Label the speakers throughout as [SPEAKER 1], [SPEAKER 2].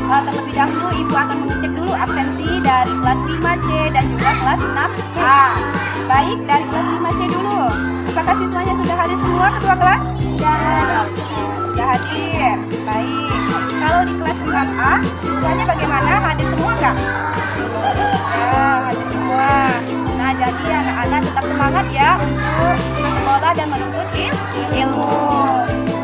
[SPEAKER 1] terlebih dahulu Ibu akan mengecek dulu absensi dari kelas 5C dan juga kelas 6A. Baik, dari kelas 5C dulu. Apakah siswanya sudah hadir semua, Ketua kelas? Sudah hadir. Baik. Kalau di kelas 6A, siswanya bagaimana? Hadir semua enggak? Ya, hadir semua. Nah, jadi anak-anak tetap semangat ya untuk bersekolah dan menuntut ilmu.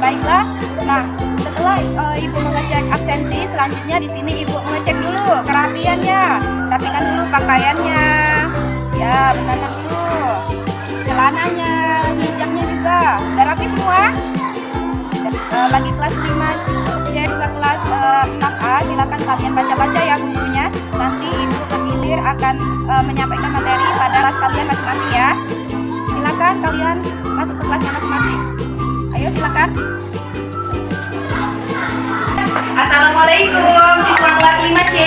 [SPEAKER 1] Baiklah. Nah, setelah Ibu mengecek absensi, selanjutnya di sini Ibu mengecek dulu kerapiannya, rapikan dulu pakaiannya, ya benar dulu, celananya, hijabnya juga, udah rapi semua. Bagi kelas 5C juga kelas 6A, silakan kalian baca-baca ya bukunya. Nanti Ibu pengisir akan menyampaikan materi pada kelas kalian masing-masing ya. Silakan kalian masuk ke kelasnya masing-masing. Ayo silakan. Assalamualaikum siswa kelas 5C.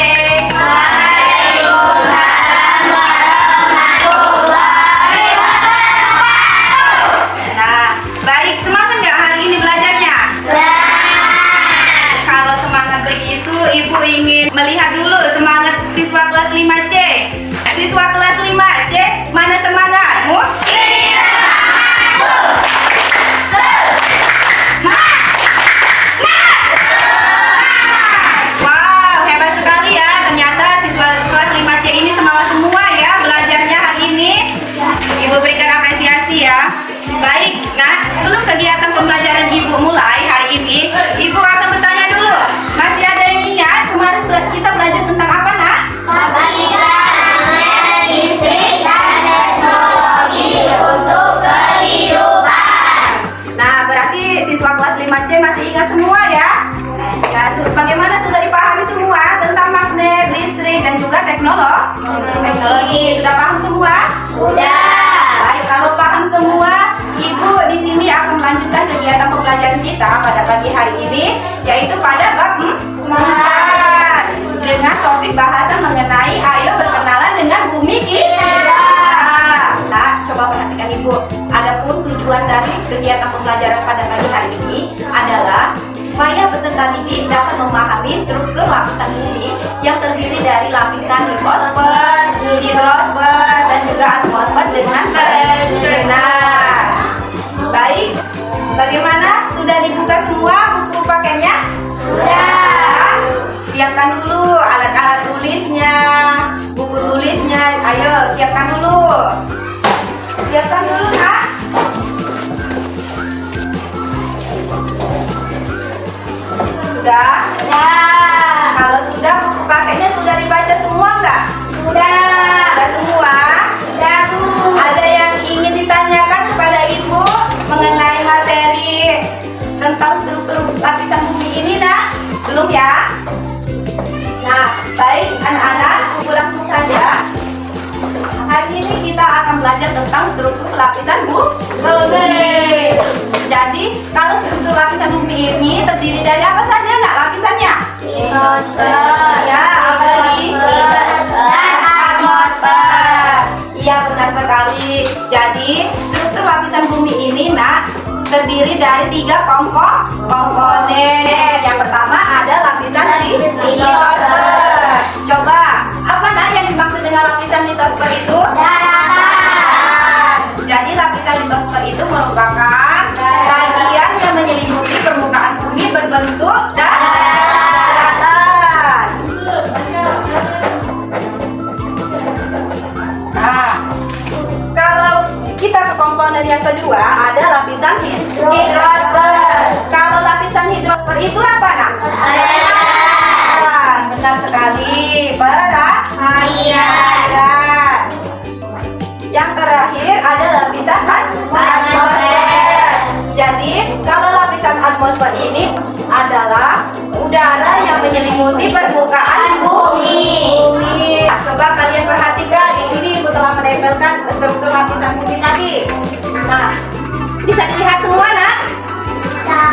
[SPEAKER 2] Waalaikumsalam warahmatullahi wabarakatuh.
[SPEAKER 1] Nah, baik, semangat nggak hari ini belajarnya?
[SPEAKER 2] Semangat.
[SPEAKER 1] Kalau semangat begitu, Ibu ingin melihat dulu semangat siswa kelas 5C. Siswa kelas 5C, mana semangatmu? Baik, nah sebelum kegiatan pembelajaran Ibu mulai hari ini, Ibu akan bertanya dulu. Masih ada yang ingat kemarin kita belajar tentang apa, Nak?
[SPEAKER 2] Pemilihan listrik dan teknologi untuk kehidupan.
[SPEAKER 1] Nah, berarti siswa kelas 5C masih ingat semua ya? Ya, bagaimana sudah dipahami semua tentang magnet, listrik, dan juga teknologi? Sudah paham semua?
[SPEAKER 2] Sudah.
[SPEAKER 1] Baik, kalau paham semua, Ibu di sini akan melanjutkan kegiatan pembelajaran kita pada pagi hari ini, yaitu pada bab 4 dengan topik bahasan mengenai ayo berkenalan dengan bumi kita. Nah, coba perhatikan Ibu. Adapun tujuan dari kegiatan pembelajaran pada pagi hari ini adalah supaya peserta didik dapat memahami struktur lapisan bumi yang terdiri dari lapisan litosfer, hidrosfer, dan juga atmosfer dengan benar. Baik, bagaimana? Sudah dibuka semua buku pakainya?
[SPEAKER 2] Sudah.
[SPEAKER 1] Siapkan dulu alat-alat tulisnya, buku tulisnya. Ayo, siapkan dulu. Siapkan dulu, Nak. Sudah? Kalau sudah, buku pakainya sudah dibaca semua nggak?
[SPEAKER 2] Sudah.
[SPEAKER 1] Sudah semua?
[SPEAKER 2] Sudah, Bu.
[SPEAKER 1] Ada yang ingin ditanyakan kepada Ibu mengenai materi tentang struktur lapisan bumi ini, Nak? Belum ya? Nah, baik anak-anak, Ibu langsung saja. Hari ini kita akan belajar tentang struktur lapisan bumi. Jadi, kalau struktur lapisan bumi ini terdiri dari apa saja, Nak, lapisannya?
[SPEAKER 2] Litosfer.
[SPEAKER 1] Ya, apa lagi?
[SPEAKER 2] Dan atmosfer.
[SPEAKER 1] Iya, benar sekali. Jadi, struktur lapisan bumi ini, Nak, terdiri dari 3 komponen. Yang pertama ada lapisan litosfer. Coba, apa, Nak, yang dimaksud dengan lapisan litosfer itu?
[SPEAKER 2] Daratan.
[SPEAKER 1] Jadi, lapisan litosfer itu merupakan bagian yang menyelimuti permukaan bumi berbentuk daratan. Nah, kalau kita ke komponen yang kedua ada lapisan hidrosfer. Kalau lapisan hidrosfer itu apa, Nak?
[SPEAKER 2] Air.
[SPEAKER 1] Benar sekali,
[SPEAKER 2] Airan.
[SPEAKER 1] Yang terakhir ada lapisan atmosfer. Jadi, kalau lapisan atmosfer ini adalah udara yang menyelimuti permukaan bumi. Coba kalian perhatikan di sini Ibu telah menempelkan struktur lapisan bumi tadi. Nah, bisa dilihat semua, Nak?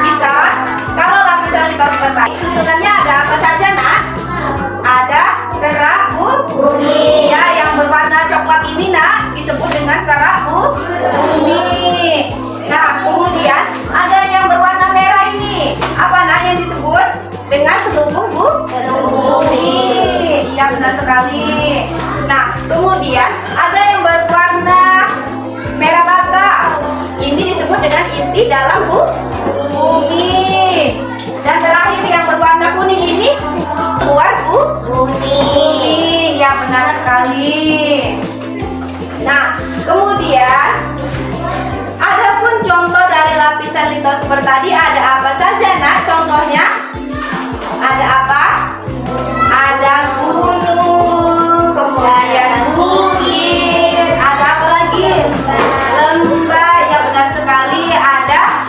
[SPEAKER 1] Bisa. Kalau lapisan litosfer tadi susunannya ada apa saja, Nak? Ada kerak bumi. Ya, yang berwarna coklat ini, Nak, disebut dengan kerak bumi. Nah, kemudian ada yang berwarna merah ini. Apa, Nak, yang disebut dengan selubung bumi? Ya, benar sekali. Nah, kemudian ada yang berwarna merah bata. Ini disebut dengan inti dalam bumi. Dan terakhir yang berwarna kuning ini luar bumi. Ya, benar sekali. Nah, kemudian adapun contoh dari lapisan litosfer tadi ada apa saja, Nak? Contohnya ada apa? Ada gunung, kemudian bukit, ada apa lagi? Lembah, ya benar sekali. Ada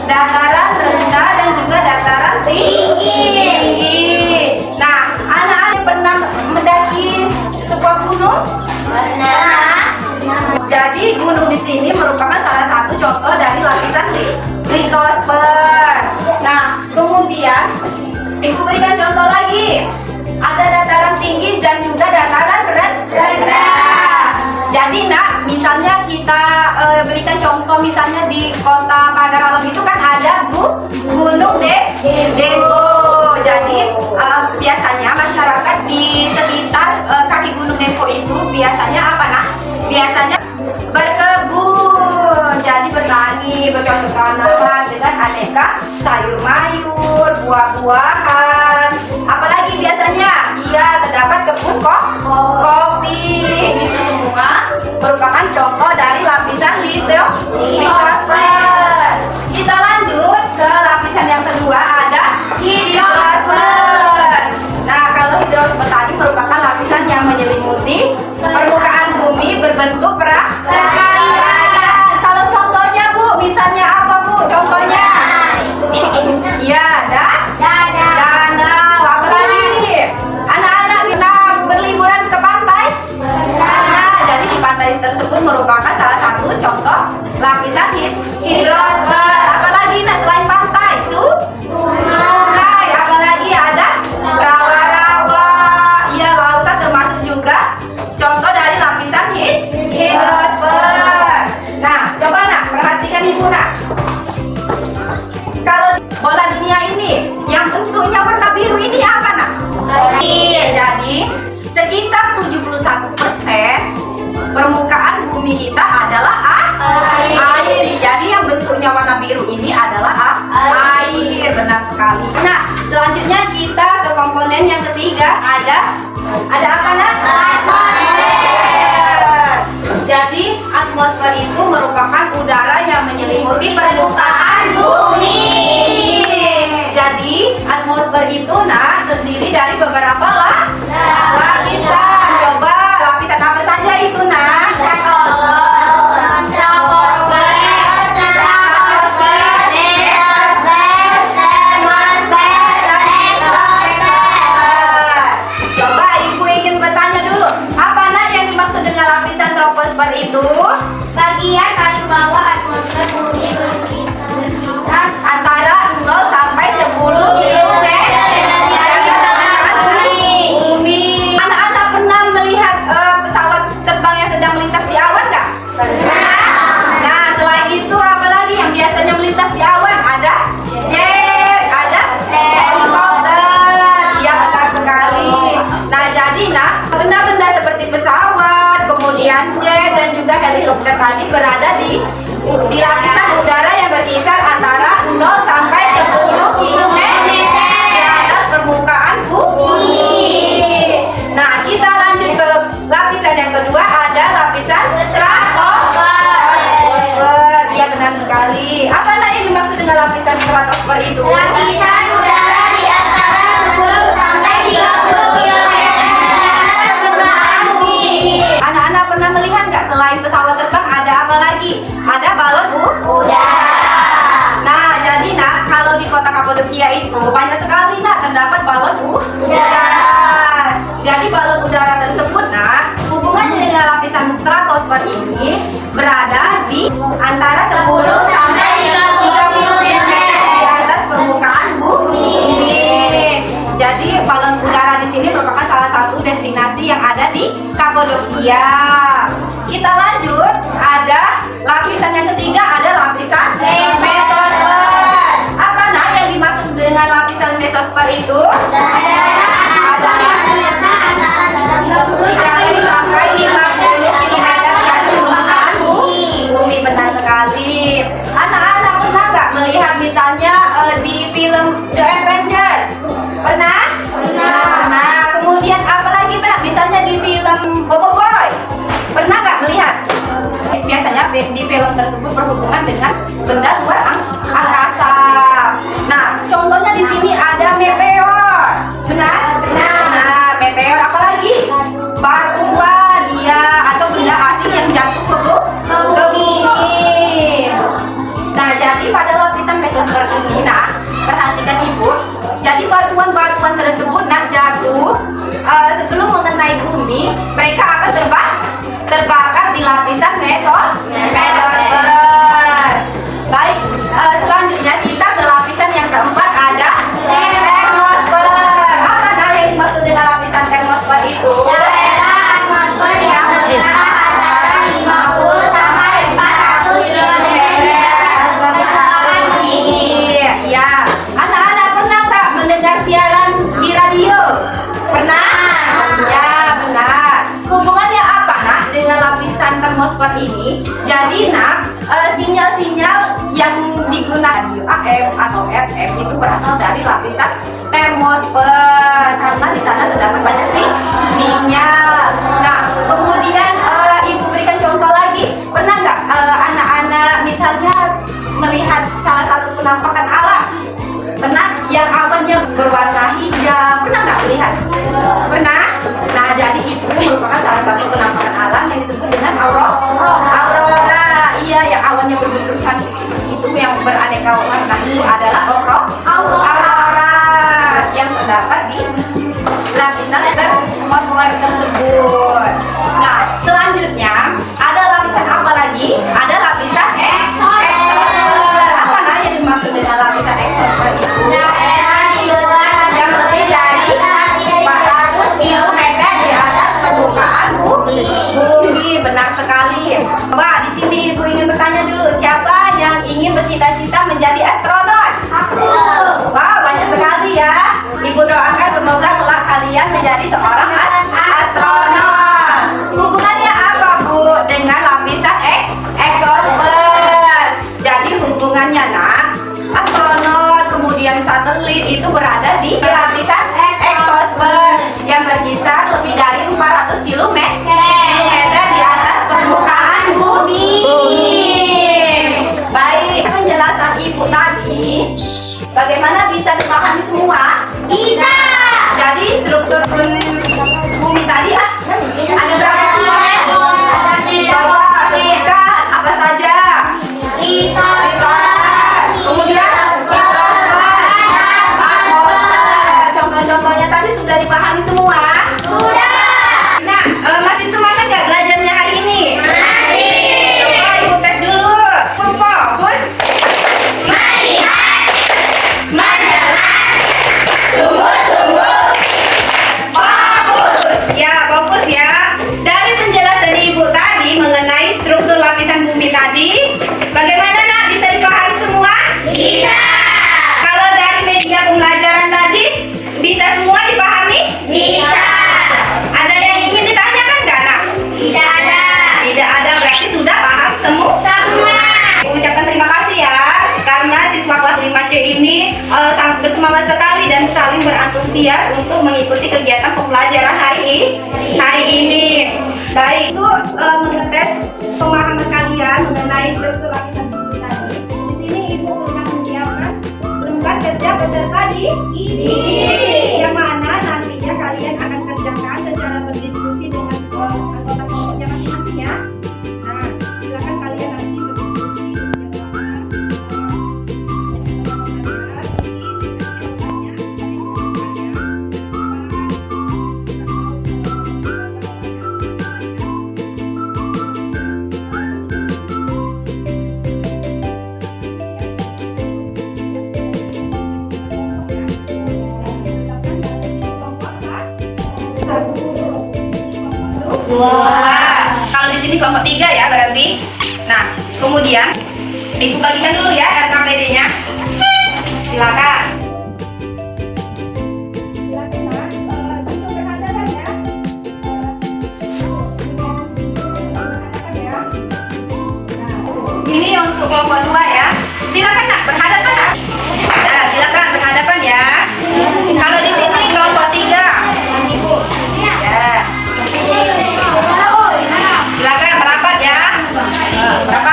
[SPEAKER 1] dataran rendah dan juga dataran tinggi. Nah, anak-anak pernah mendaki sebuah gunung?
[SPEAKER 2] Pernah.
[SPEAKER 1] Jadi gunung di sini merupakan salah satu contoh dari lapisan litosfer. Nah, kemudian Ibu berikan contoh lagi. Ada dataran tinggi dan juga dataran rendah. Jadi, Nak, misalnya kita berikan contoh, misalnya di kota Pagar Alam itu kan ada Gunung Dempo. Jadi biasanya masyarakat di sekitar kaki Gunung Dempo itu biasanya apa, Nak? Biasanya berkebun, jadi bertani, bercocok tanaman dengan aneka sayur mayur, buah-buahan. Apalagi biasanya, iya, terdapat kebun kopi. Itu semua merupakan contoh dari lapisan litosfer. Kita lanjut ke lapisan yang kedua, ada hidrosfer. Nah, kalau hidrosfer tadi merupakan lapisan yang menyelimuti permukaan bumi berbentuk perairan. Kalau contohnya, Bu, misalnya apa, Bu? Contohnya? Iya, danau. Apa lagi? Anak-anak kita berliburan ke pantai? Nah, jadi di pantai tersebut merupakan salah satu contoh lapisan hidrosfer. Apalagi, nah, selain pantai? Sungai. Apalagi ada rawa-rawa. Iya, lautan termasuk juga contoh dari lapisan hidrosfer. Nah, coba, Nak, perhatikan Ibu, Nak. Kalau bola dunia ini yang bentuknya warna biru ini apa, Nak? Air. Jadi sekitar 71% permukaan bumi kita adalah air. Jadi yang bentuknya warna biru ini adalah air. Benar sekali. Nah, selanjutnya kita ke komponen yang ketiga, ada apa, Nak? Atmosfer. Jadi atmosfer itu merupakan udara yang menyelimuti permukaan bumi. Jadi atmosfer itu, Nak, terdiri dari beberapa lapisan. Coba lapisan apa saja itu, Nak? Coba Ibu ingin bertanya dulu, apa, Nak, yang dimaksud dengan lapisan troposfer itu?
[SPEAKER 2] Bagian paling bawah atmosfer bumi berkisar
[SPEAKER 1] Antara 0 sampai 10 km bumi. Anak-anak pernah melihat pesawat terbang yang sedang melintas di awan nggak? Pernah. Nah, selain itu apa lagi yang biasanya melintas di awan? Ada jet, ada helikopter. Iya, benar sekali. Nah, jadi, Nak, benda-benda seperti pesawat, kemudian jet dan juga helikopter tadi berada di lapisan udara yang berkisar antara 0 sampai 10 km di atas permukaan bumi. Nah, kita lanjut ke lapisan yang kedua, ada lapisan stratosfer. Iya, benar sekali. Apa, Nak, yang dimaksud dengan lapisan stratosfer itu?
[SPEAKER 2] lapisan udara di antara 10 sampai 30 km permukaan bumi.
[SPEAKER 1] Anak-anak pernah melihat nggak selain pesawat terbang ada apa lagi? Ada balon
[SPEAKER 2] Udara.
[SPEAKER 1] Nah, jadi, Nak, kalau di kota Kapadokia itu banyak sekali, Nak, terdapat balon udara. Jadi balon udara tersebut, Nak, hubungannya dengan lapisan stratosfer ini berada di antara 10 sampai 30 km di atas permukaan bumi. Jadi balon udara di sini merupakan salah satu destinasi yang ada di Kapadokia. Kita lanjut, ada lapisan yang ketiga, ada lapisan mesosfer. Apa, Nak, yang dimaksud dengan lapisan mesosfer itu?
[SPEAKER 2] Ada
[SPEAKER 1] di film tersebut berhubungan dengan benda luar angkasa. Nah, contohnya di sini ada meteor. Benar? Nah, meteor apalagi? Batuan, iya, atau benda asing yang jatuh ke bumi. Nah, jadi pada lapisan mesosfer ini, nah, perhatikan Ibu. Jadi batuan-batuan tersebut nah jatuh sebelum mengenai bumi, mereka akan terbakar di lapisan mesosfer. Baik, selanjutnya kita ke lapisan yang keempat ada termosfer. Apa nah yang dimaksud dengan lapisan termosfer itu?
[SPEAKER 2] Daerah atmosfer yang terkenal antara 50 sampai 400 km.
[SPEAKER 1] Iya, anak-anak pernah nggak mendengar siaran di radio? Pernah? Ya, benar. Hubungannya apa nak dengan lapisan termosfer ini? Jadi nak, sinyal-sinyal yang digunakan di AM atau FM itu berasal dari lapisan termosfer karena di sana terdapat banyak sinyal. Nah, kemudian Ibu berikan contoh lagi. Pernah nggak anak-anak misalnya melihat salah satu penampakan alam? Pernah yang awannya berwarna hijau? Pernah nggak melihat? Pernah? Nah, jadi itu merupakan salah satu penampakan alam yang disebut dengan aurora. Iya, yang awannya berbentuk cantik seperti itu yang beraneka warna itu adalah aurora yang terdapat di lapisan termosfer tersebut. Nah, selanjutnya ada lapisan apa lagi? Ada lapisan exosfer. Apa nah yang dimaksud dengan lapisan exosfer itu?
[SPEAKER 2] Daerah di luar
[SPEAKER 1] Yang lebih dari 400 km di atas permukaan bumi. Benar sekali. Wah, di sini Ibu ingin bertanya dulu, siapa yang ingin bercita-cita menjadi astronot?
[SPEAKER 2] Aku.
[SPEAKER 1] Wah, banyak sekali ya. Ibu doakan semoga kelak kalian menjadi seorang astronot. Hubungannya apa Bu dengan lapisan exosfer? Jadi hubungannya nak, astronot kemudian satelit itu berada di lapisan exosfer yang berkisar lebih dari 400 km di atas permukaan bumi. Baik, penjelasan Ibu tadi bagaimana bisa dipahami semua?
[SPEAKER 2] Bisa.
[SPEAKER 1] Jadi struktur bumi tadi ada berapa komponen? Coba sebutkan apa saja? Kemudian contoh-contohnya tadi sudah dipahami semua?
[SPEAKER 2] Sudah.
[SPEAKER 1] Nah, masih semangat nggak belajarnya hari ini?
[SPEAKER 2] Masih.
[SPEAKER 1] Coba Ibu tes dulu. Fokus.
[SPEAKER 2] Melihat. Mendengar. Sungguh-sungguh.
[SPEAKER 1] Fokus. Ya, fokus ya. Dari penjelasan Ibu tadi mengenai struktur lapisan bumi tadi, bagaimana nak bisa dipahami semua?
[SPEAKER 2] Bisa.
[SPEAKER 1] Kalau dari media pembelajaran tadi, bisa semua dipahami?
[SPEAKER 2] Bisa.
[SPEAKER 1] Ada yang ingin ditanyakan nggak nak?
[SPEAKER 2] Tidak ada.
[SPEAKER 1] Tidak ada, berarti sudah paham semua?
[SPEAKER 2] Semua.
[SPEAKER 1] Ucapkan terima kasih ya, karena siswa kelas 5C ini sangat bersemangat sekali dan saling berantusias untuk mengikuti kegiatan pembelajaran hari ini. Baik, itu mengetes pemahaman kalian mengenai struktur lapisan bumi tadi. Di sini Ibu sudah menyiapkan lembar kerja peserta di ini, yang mana nantinya kalian akan kerjakan secara berdiskusi dengan anggota kelompoknya masing-masing ya. Nah, silakan kalian nanti berdiskusi Wah, kalau di sini kelompok 3 ya berarti. Nah, kemudian Ibu bagikan dulu ya RKPD-nya. Silakan. Ini untuk kelompok 2 ya. Silakan nak berhadapan nak. Nah, silakan berhadapan ya. Kalau di sini kelompok 3. Ya. Silakan merapat ya. Merapat.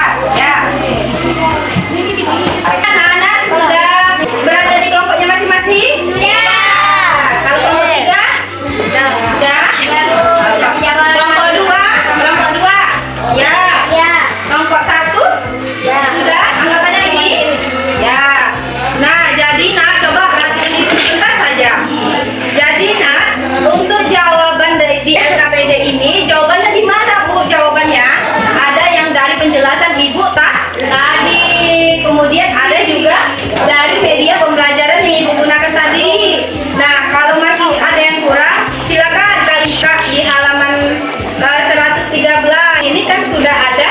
[SPEAKER 1] dikerjakan tadi. Nah, kalau masih ada yang kurang, silakan kalian buka di halaman 113. Ini kan sudah ada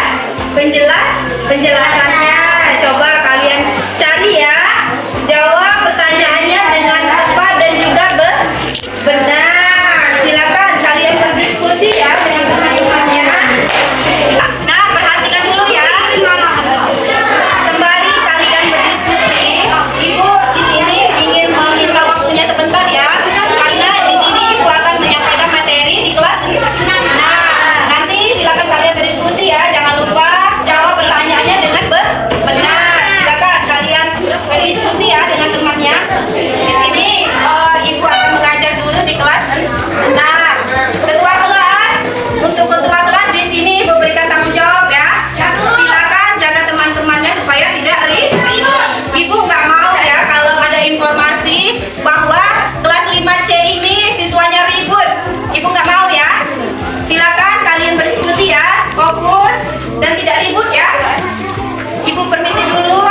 [SPEAKER 1] penjelasannya. Coba kalian cari ya. Jawab pertanyaannya dengan tepat dan juga benar. Silakan kalian berdiskusi ya dengan teman-temannya. Nah, perhatikan dulu ya. Sembari kalian berdiskusi, Ibu di sini ingin meminta waktunya sebentar ya. Karena di sini Ibu akan menyampaikan materi di kelas. Nah, nanti silakan kalian berdiskusi ya. Jangan lupa jawab pertanyaannya dengan benar. Silakan kalian berdiskusi ya dengan temannya. Di sini Ibu akan mengajar dulu di kelas. Nah, ketua kelas, untuk ketua kelas di sini Ibu berikan tanggung jawab ya. Silakan jaga teman-temannya supaya tidak ribut. Ibu nggak mau ya kalau ada informasi bahwa kelas 5C ini siswanya ribut. Ibu nggak mau ya. Silakan kalian berdiskusi ya, fokus dan tidak ribut ya. Ibu permisi dulu.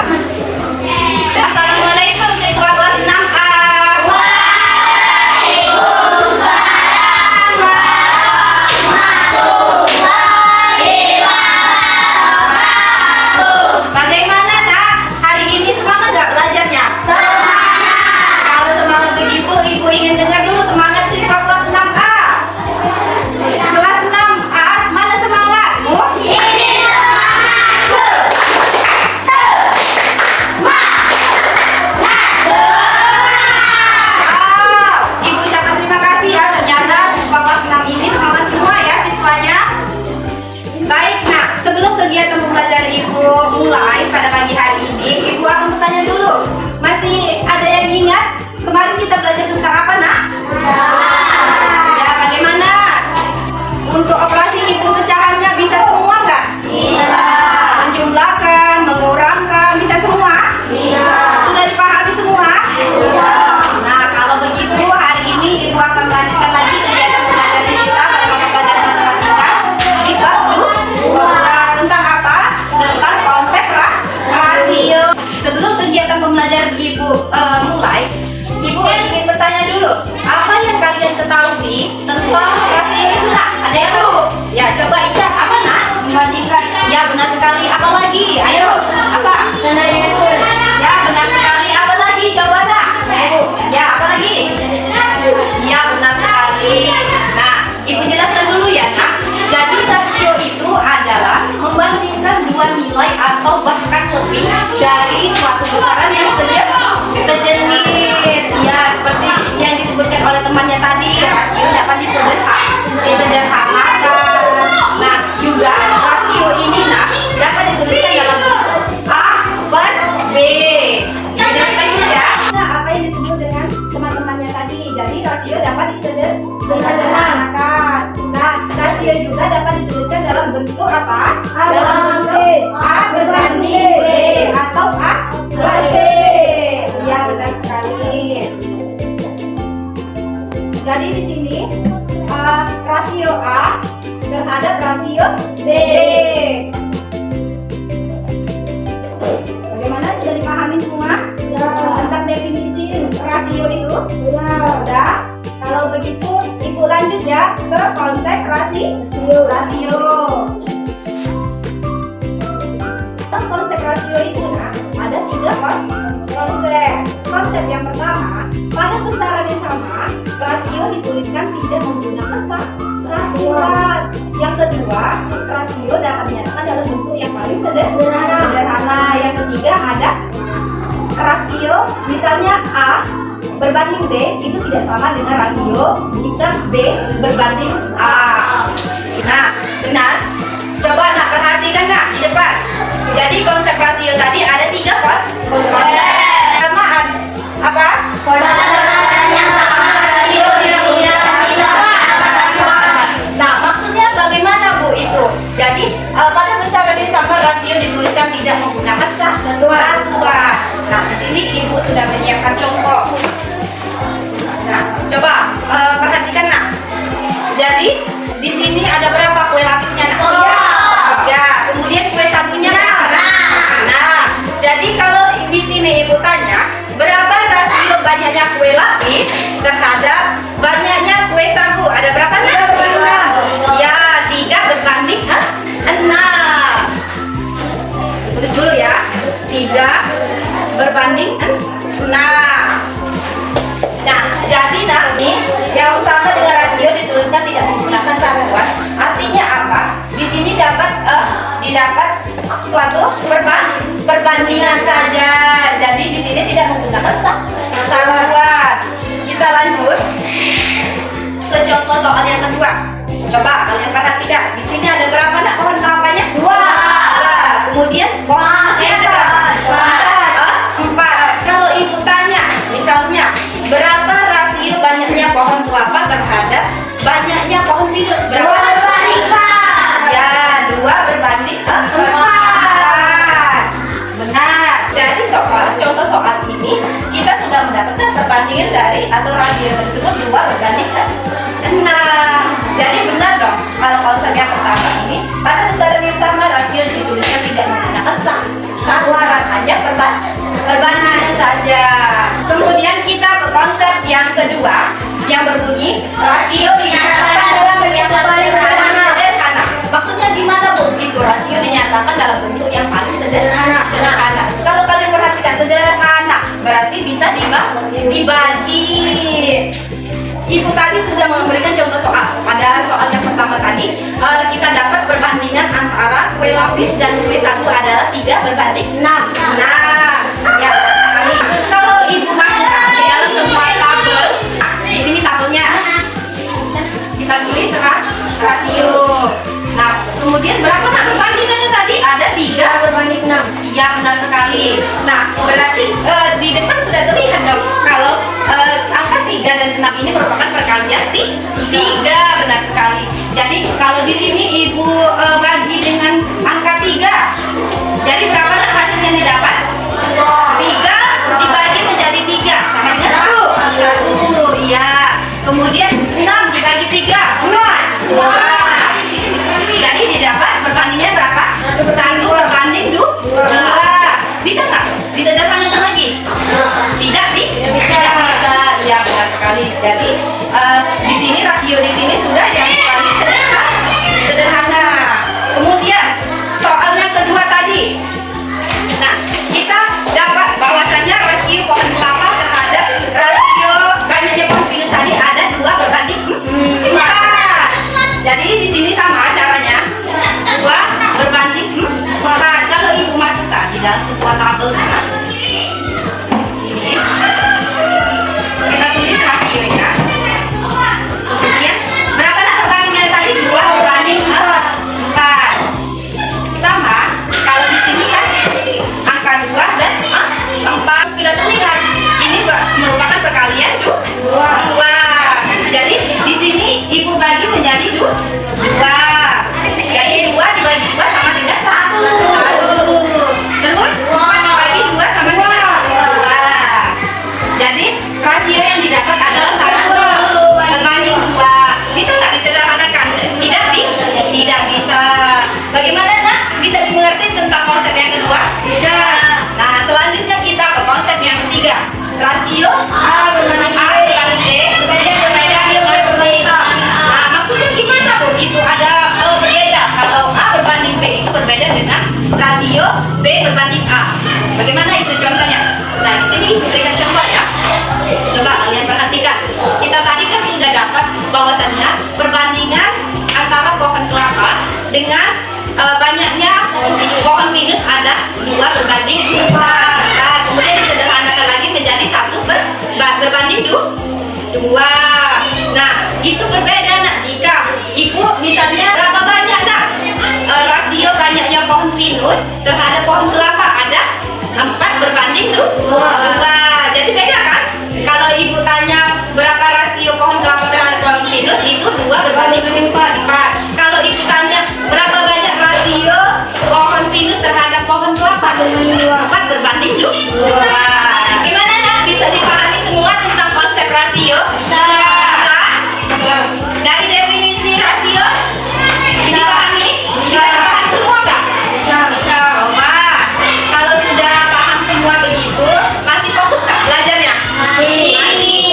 [SPEAKER 1] Assalamualaikum siswa kelas 6A. Bagaimana nak? Hari ini semangat nggak belajarnya? Semangat. Kalau semangat begitu, Ibu ingin dengar dulu semangat siswa kelas 6A. Kelas 6A, mana semangatmu? Ini semangatku. Ibu ucapkan terima kasih ya. Ternyata siswa kelas 6 ini semangat semua ya siswanya. Baik, nah sebelum kegiatan pembelajaran Ibu mulai pada pagi hari ini, Ibu akan bertanya dulu. Masih ada yang ingat kemarin kita belajar tentang apa nak? Ya, bagaimana? Untuk operasi hitung pecahannya bisa semua nggak? Bisa. Menjumlahkan, mengurangkan, bisa semua? Bisa. Sudah dipahami semua? Sudah. Nah, kalau begitu hari ini Ibu akan melanjutkan lagi kegiatan pembelajaran kita pada mata pelajaran matematika di bab 2. Tentang apa? Tentang konsep rasio. Sebelum kegiatan pembelajaran Ibu mulai, Ibu ingin bertanya dulu, apa yang kalian ketahui tentang rasio itu nak? Ada yang tahu? Ya, coba Ica, apa nak? Membandingkan. Ya, benar sekali. Apa lagi? Ayo, apa? Ya, benar sekali. Apa lagi? Coba nak. Ya, apa lagi? Ya, benar sekali. Nah, Ibu jelaskan dulu ya nak. Jadi rasio itu adalah membandingkan dua nilai atau bahkan lebih dari suatu besaran yang sejenis. Ya, seperti yang disebutkan oleh temannya tadi, rasio dapat disederhanakan. Nah, juga rasio ini nah dapat dituliskan dalam bentuk A per B. Dijelaskan dulu ya. Nah, apa yang disebut dengan teman-temannya tadi? Jadi rasio dapat disederhanakan. Nah, rasio juga dapat dituliskan dalam bentuk apa? Dalam bentuk A berbanding B atau A per B. Ya, benar sekali. Jadi di sini rasio A terhadap rasio B. Bagaimana, sudah dipahami semua? Tentang definisi rasio itu? Sudah. Kalau begitu Ibu lanjut ya ke konsep rasio. Konsep rasio itu nah, ada 3 konsep. Konsep yang pertama, pada besaran yang sama, rasio dituliskan tidak menggunakan satuan. Yang kedua, rasio dapat dinyatakan dalam bentuk yang paling sederhana. Yang ketiga ada rasio, misalnya A berbanding B itu tidak sama dengan rasio jika B berbanding A. Nah, benar. Coba nak perhatikan nak di depan. Jadi konsep rasio tadi ada 3 konsep. Samaan apa? Nah, maksudnya bagaimana Bu itu? Jadi pada besaran yang sama rasio dituliskan tidak menggunakan satuan. Nah, di sini Ibu sudah menyiapkan contoh. Nah, coba perhatikan nak. Jadi di sini ada berapa kue lapisnya nak? Ya, kemudian kue satunya nah, jadi kalau di sini Ibu tanya berapa rasio banyaknya kue kue lapis terhadap banyaknya kue sagu. Ada berapa nih? Ya, 3 berbanding 6. Tulis dulu ya. 3 berbanding 6. Nah, jadi nanti yang sama dengan rasio dituliskan tidak menggunakan satuan. Artinya apa? Di sini didapat suatu perbandingan saja. Jadi di sini tidak menggunakan satuan. Kita lanjut ke contoh soal yang kedua. Coba kalian perhatikan. Di sini ada berapa nak pohon kelapanya? 2. Kemudian pohonnya ada berapa? 4. Kalau ibu tanya, misalnya berapa rasio banyaknya pohon kelapa terhadap banyaknya pohon pinus? Berapa?
[SPEAKER 2] 2 berbanding 4.
[SPEAKER 1] Ya, 2 berbanding 4. Benar. Dari contoh soal ini kita sudah mendapatkan perbandingan dari atau rasio tersebut 2 berbanding 6. Jadi benar dong kalau konsep yang pertama ini pada besaran yang sama rasio dituliskan tidak menggunakan satuan, hanya perbandingan saja. Kemudian kita ke konsep yang kedua yang berbunyi rasio dinyatakan dalam bentuk yang paling sederhana. Maksudnya gimana Bu? Itu rasio dinyatakan dalam bentuk yang paling sederhana. Kalau kalian perhatikan sederhana berarti bisa dibagi. Ibu tadi sudah memberikan contoh soal. Pada soal yang pertama tadi kita dapat perbandingan antara kue lapis dan kue sagu adalah 3 berbanding 6. Nah, ya sekali. Kalau ibu masukkan di dalam semua tabel, di sini tabelnya kita tulis rasio. Nah, kemudian berapa nak perbandingannya tadi? Ada 3 berbanding 6. Iya, benar sekali. Nah, berarti di depan sudah terlihat dong kalau angka 3 dan 6 ini merupakan perkalian 3. Benar sekali. Jadi kalau di sini ibu bagi dengan angka 3, jadi berapa nak hasilnya didapat? 3 dibagi menjadi 3 sama dengan 1. Iya. Kemudian 6 dibagi 3 sama 2. Jadi didapat perbandingannya berapa? 1 berbanding 2. Bisa nggak? Disederhanakan lagi? Tidak bisa. Ya benar sekali. Jadi di sini rasio di sini sudah yang paling sederhana. Kemudian soal yang kedua tadi. Nah, kita dapat bahwasannya rasio pohon kelapa terhadap rasio banyaknya pohon pinus tadi ada 2 berbanding 4. Jadi di sini sama caranya 2 berbanding 4. Kalau ibu masukkan di dalam sebuah tabel ini, kita tulis rasionya. Kemudian berapa nak perbandingannya tadi? 2 berbanding 4. Sama kalau di sini kan angka 2 dan 4 sudah terlihat. Ini merupakan perkalian 2. Jadi di sini ibu bagi menjadi 2. Jadi 2 dibagi 2 sama dengan 1. Terus 4 dibagi 2 sama dengan 2. Jadi rasio yang didapat adalah 1 berbanding 2. Bisa nggak disederhanakan? Tidak bisa. Bagaimana nak? Bisa dimengerti tentang konsep yang kedua? Bisa. Nah, selanjutnya kita ke konsep yang ketiga. Rasio A berbanding B berbeda dengan berbanding A. Nah, maksudnya gimana Bu? Itu ada berbeda. Kalau A berbanding B itu berbeda dengan rasio B berbanding A. Bagaimana itu contohnya? Nah, di sini berikan contoh ya. Coba kalian perhatikan. Kita tadi kan sudah dapat bahwasannya perbandingan antara pohon kelapa dengan banyaknya pohon pinus ada 2 berbanding 4. Nah, kemudian disederhanakan lagi menjadi 1 berbanding 2. Nah, itu berbeda nak jika ibu misalnya berapa banyak nak rasio banyaknya pohon pinus terhadap pohon kelapa ada 4 berbanding 2. Jadi beda kan? Kalau ibu tanya berapa rasio pohon kelapa terhadap pohon pinus itu 2 berbanding 4. Kalau ibu tanya berapa banyak rasio pohon pinus terhadap pohon kelapa 4 berbanding 2. Gimana nak? Bisa dipahami semua tentang konsep rasio? Bisa. Dari definisi rasio dipahami? Bisa dipahami semua nggak? Bisa. Coba kalau sudah paham semua begitu, masih fokus nggak belajarnya? Masih.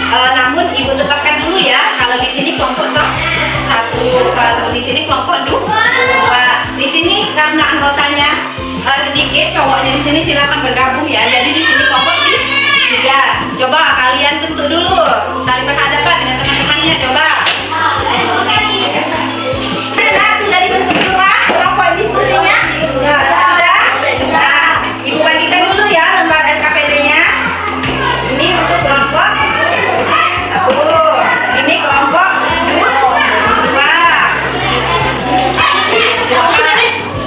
[SPEAKER 1] Namun ibu tetapkan dulu ya, kalau di sini kelompok satu, kalau di sini kelompok dua. Di sini karena anggotanya sedikit, cowoknya di sini silakan bergabung ya. Jadi di sini kelompok tiga. Coba kalian bentuk dulu, saling berhadapan dengan teman-temannya. Coba. Nah, sudah dibentuk semua kelompok diskusinya? Sudah. Nah, ibu bagikan dulu ya lembar LKPD-nya. Ini untuk kelompok satu, ini kelompok dua.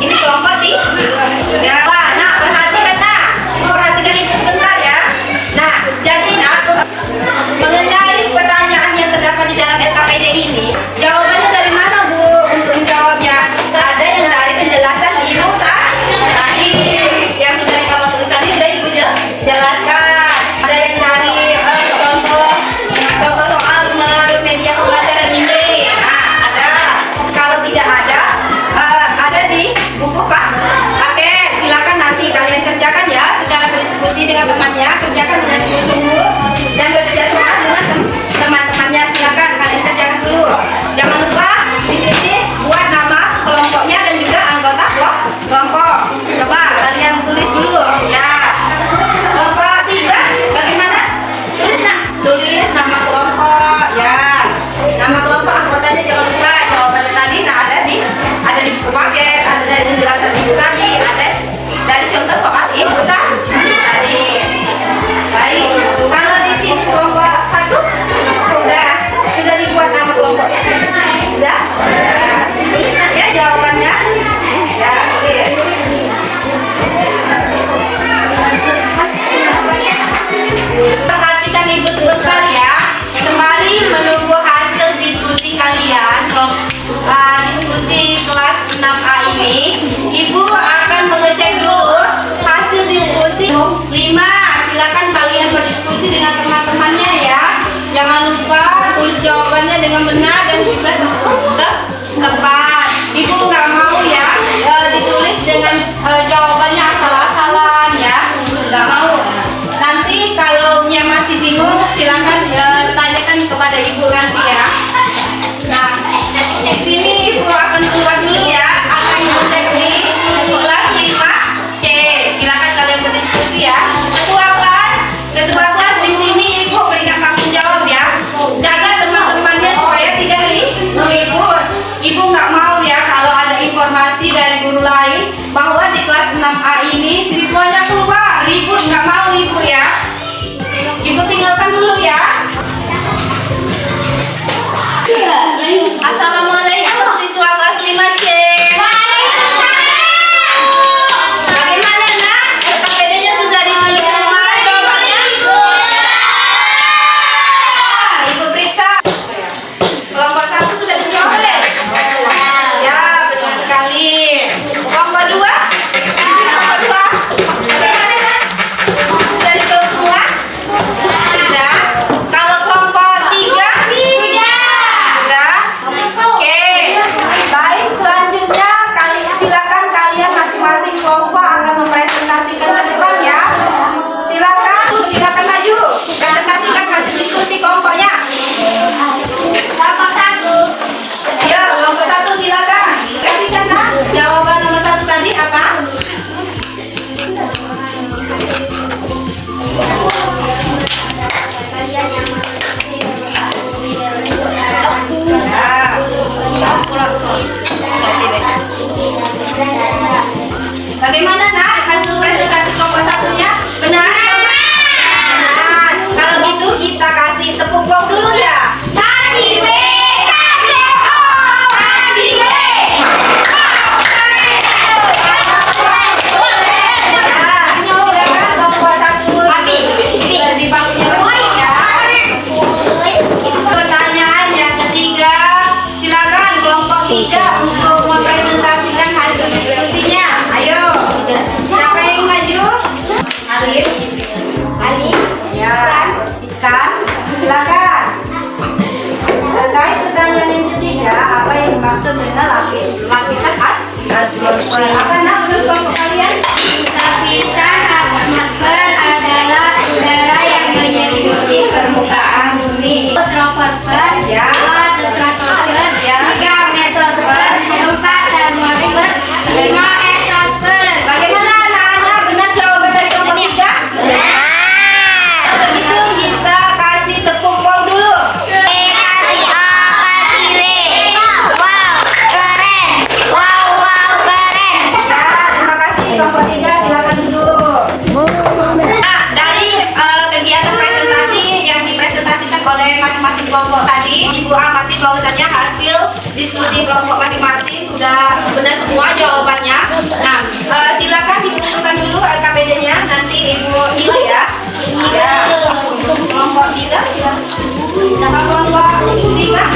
[SPEAKER 1] Ini kelompok tiga. Nah, perhatikan itu sebentar ya. Nah, jadi mengenai pertanyaan yang terdapat di dalam LKPD ini, jawabannya dari mana Bu untuk menjawabnya? Ada yang dari penjelasan Ibu tadi yang sudah dikawal tulis tadi sudah Ibu jelaskan. Ada yang dari contoh soal melalui media pembelajaran ini. Nah, ada. Kalau tidak ada di buku Pak. Oke, silakan nanti kalian kerjakan ya secara berdiskusi dengan temannya, kerjakan dengan sungguh-sungguh dan bekerja sama dengan teman-temannya. Silakan kalian kerjakan dulu. Jangan lupa di sini buat nama kelompoknya dan juga anggota kelompok. Coba kalian tulis dulu ya. Kelompok tiga bagaimana? Tulis nama kelompok ya. Nama kelompok anggotanya jangan lupa. Jawabannya tadi ada di buku paket, ada dari penjelasan Ibu tadi, ada dari contoh soal Ibu tadi. Baik, kalau di sini kelompok satu sudah dibuat nama kelompoknya. Sudah? Tulis ya jawabannya. Ya, tulis. Perhatikan Ibu sebentar ya. Sembari menunggu hasil diskusi kalian, diskusi kelas 6A ini, Ibu akan mengecek dulu hasil diskusi 5. Silakan kalian berdiskusi dengan teman-temannya ya. Jangan lupa tulis jawabannya dengan benar dan juga tepat. Ibu nggak mau ya ditulis dengan jawabannya asal-asalan ya. Nggak mau. Nanti kalau masih bingung silakan tanyakan kepada Ibu nanti ya. Nah, di sini Ibu akan keluar dulu ya, akan mengecek di kelas 5C. Silakan kalian berdiskusi ya. Ketua kelas di sini Ibu berikan tanggung jawab ya. Jaga teman-temannya supaya tidak ribu. Ibu kelompok tadi, Ibu amati bahwasannya hasil diskusi kelompok masing-masing sudah benar semua jawabannya. Nah, silakan dikumpulkan dulu LKPD-nya, nanti Ibu nilai ya. Ya, untuk kelompok 3 silakan. Sama kelompok 3.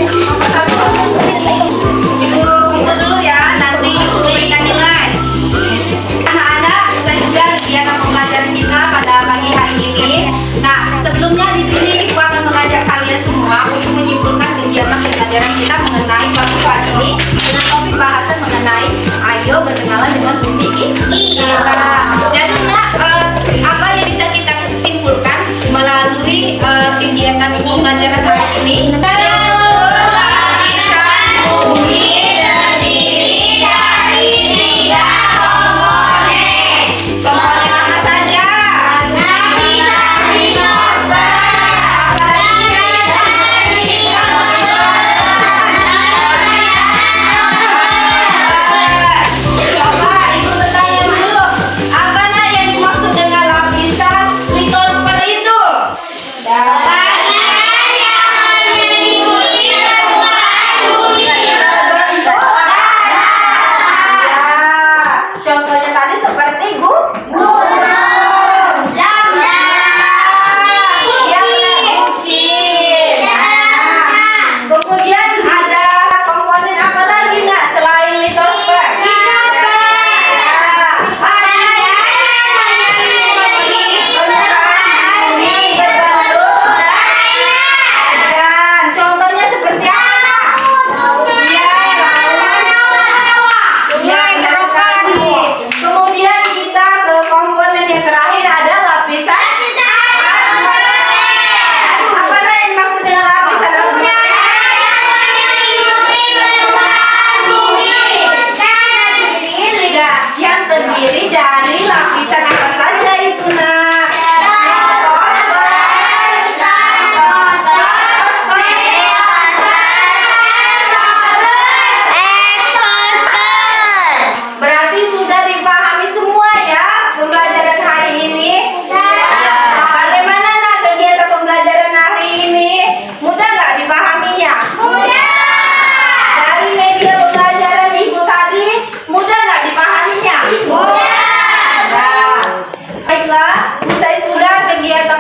[SPEAKER 1] Kelompok 1. Ibu kumpul dulu ya, nanti Ibu berikan nilai. Anak-anak, saya sudah kegiatan pembelajaran kita pada pagi hari ini. Nah, sebelumnya di sini Ibu akan mengajak kalian semua untuk menyimpulkan kegiatan pembelajaran kita mengenai bab hari ini dengan topik bahasan mengenai ayo berkenalan dengan bumi kita. Jadi apa yang bisa kita simpulkan melalui kegiatan pembelajaran hari ini?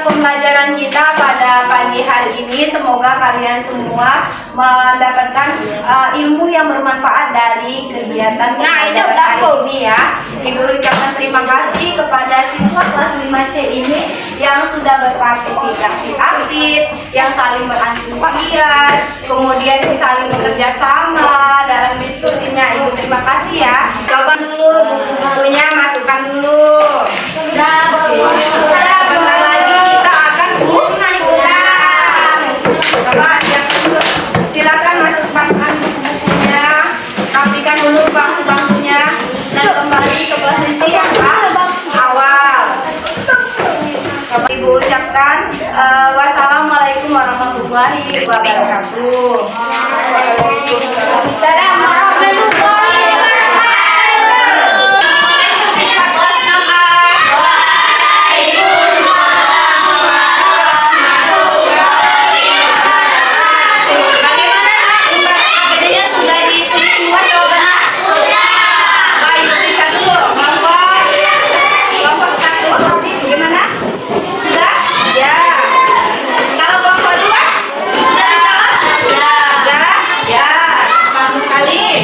[SPEAKER 1] Pembelajaran kita pada pagi hari ini, semoga kalian semua mendapatkan ilmu yang bermanfaat dari kegiatan pembelajaran hari ini ya. Ibu ucapkan terima kasih kepada siswa kelas 5C ini yang sudah berpartisipasi aktif, yang saling berantusias, kemudian saling bekerja sama dalam diskusinya. Ibu terima kasih ya. Coba dulu buku-bukunya, masukkan dulu. Bentar lagi kita akan pulang. Coba silakan masukkan buku-bukunya, rapikan dulu bangku-bangkunya, dan kembali ke posisi yang awal. Coba Ibu ucapkan wassalamualaikum warahmatullahi wabarakatuh. Waalaikumsalam warahmatullahi wabarakatuh. Sekali.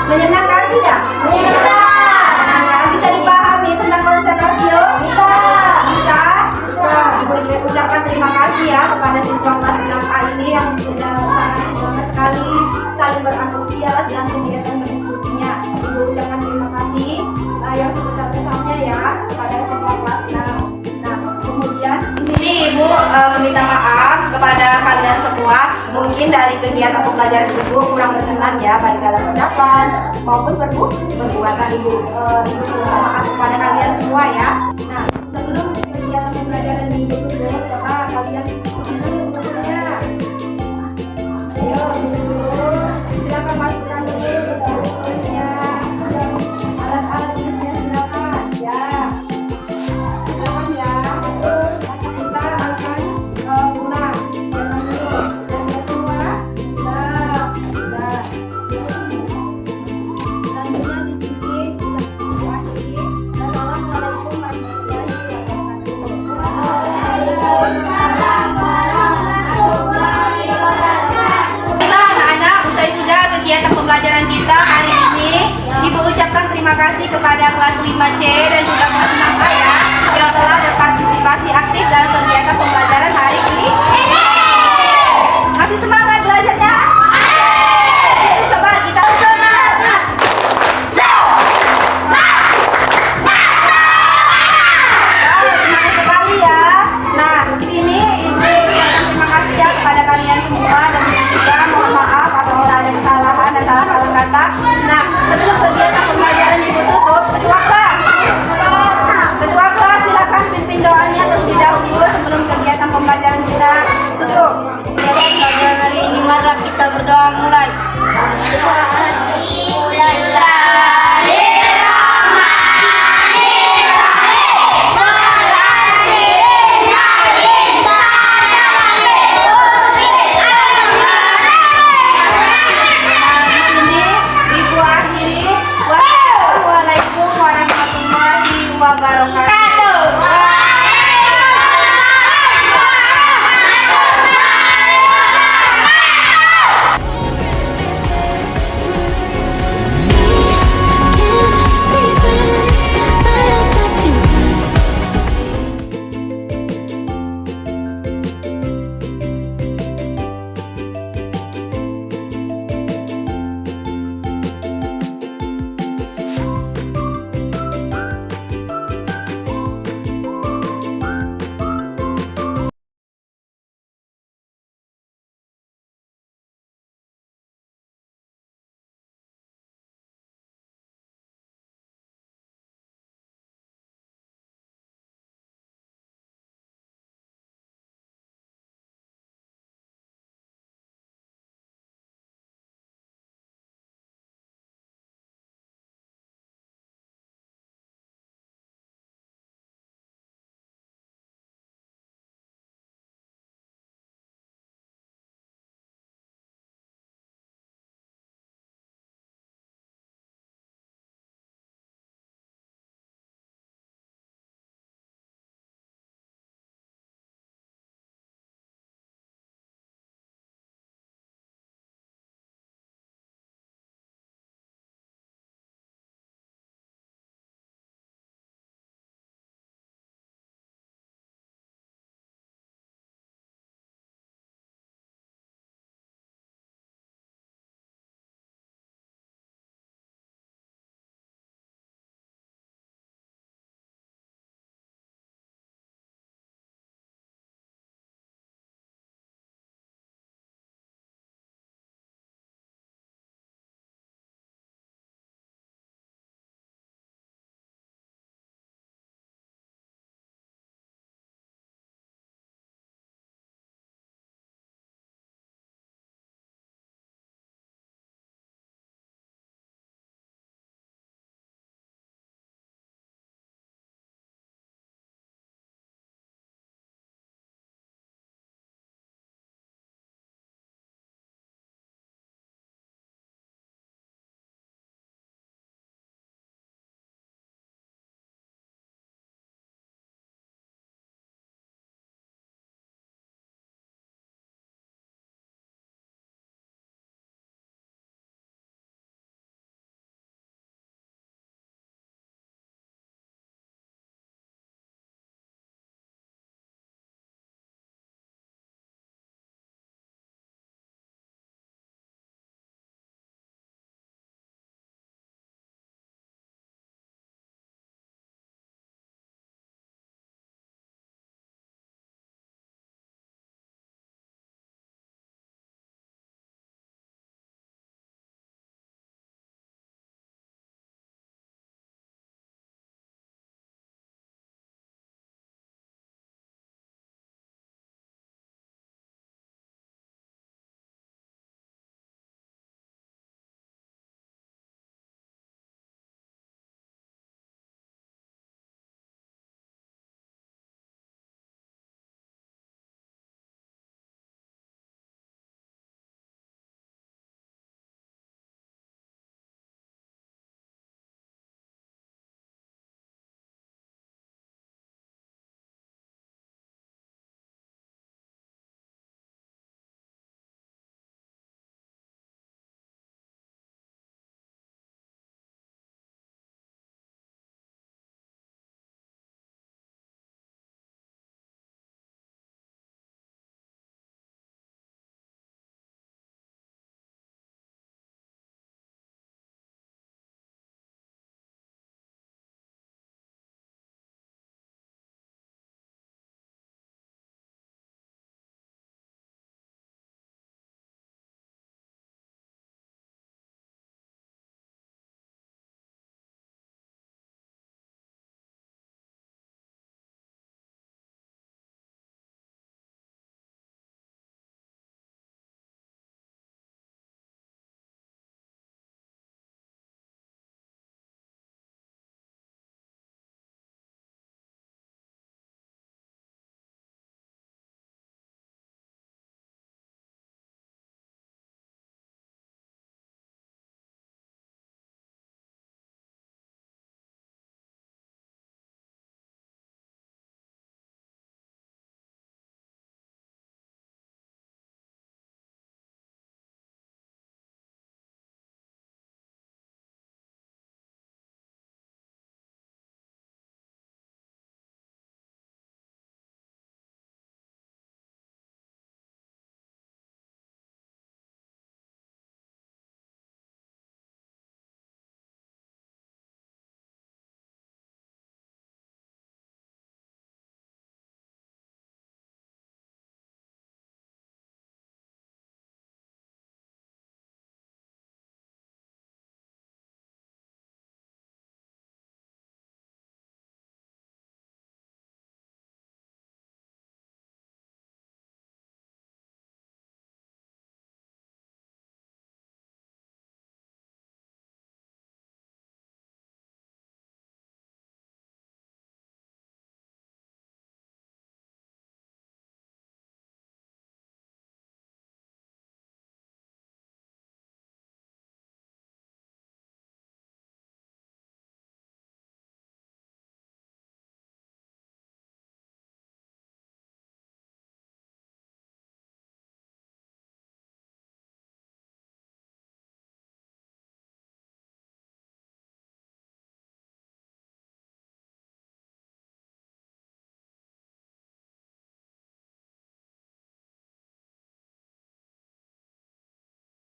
[SPEAKER 1] Menyenangkan tidak? Menyenangkan. Bisa dipahami tentang konsep rasio? Bisa. Bisa. Ibu ucapkan terima kasih ya kepada siswa kelas 6A ini yang sudah sangat semangat sekali saling berantusias dan kegiatan mengikutinya. Ibu ucapkan terima kasih yang sebesar-besarnya ya kepada siswa kelas 6. Nah, kemudian di sini Ibu meminta maaf kepada kalian semua. Mungkin dari kegiatan pembelajaran Ibu kurang berkenan ya baik dalam ucapan maupun perbuatan Ibu. Ibu minta maaf kepada kalian semua ya. Nah, sebelum kegiatan pembelajaran Ibu tutup, coba kalian duduk semuanya. Ayo duduk. Silakan masukkan dulu ke bukunya. Alat-alat tulisnya silakan ya. Silakan ya. Kita akan pulang. Jangan dulu. Dan semua. Sudah. Selanjutnya dicuci, diakhiri. Assalamualaikum warahmatullahi wabarakatuh. Kita anak-anak usai sudah kegiatan pembelajaran kita hari ini. Ibu ucapkan terima kasih kepada kelas 5C dan juga kelas 6A ya yang telah berpartisipasi aktif dalam kegiatan pembelajaran hari ini. Masih semangat belajarnya? Coba kita semangat. Semangat sekali ya. Nah, di sini Ibu terima kasih ya kepada kalian semua dan juga mohon maaf apabila ada kesalahan dan salah kata. Nah, sebelum kegiatan pembelajaran Ibu tutup, ketua kelas silakan pimpin doanya terlebih dahulu sebelum kegiatan pembelajaran kita tutup.
[SPEAKER 2] Pelajaran hari ini, mari kita berdoa mulai.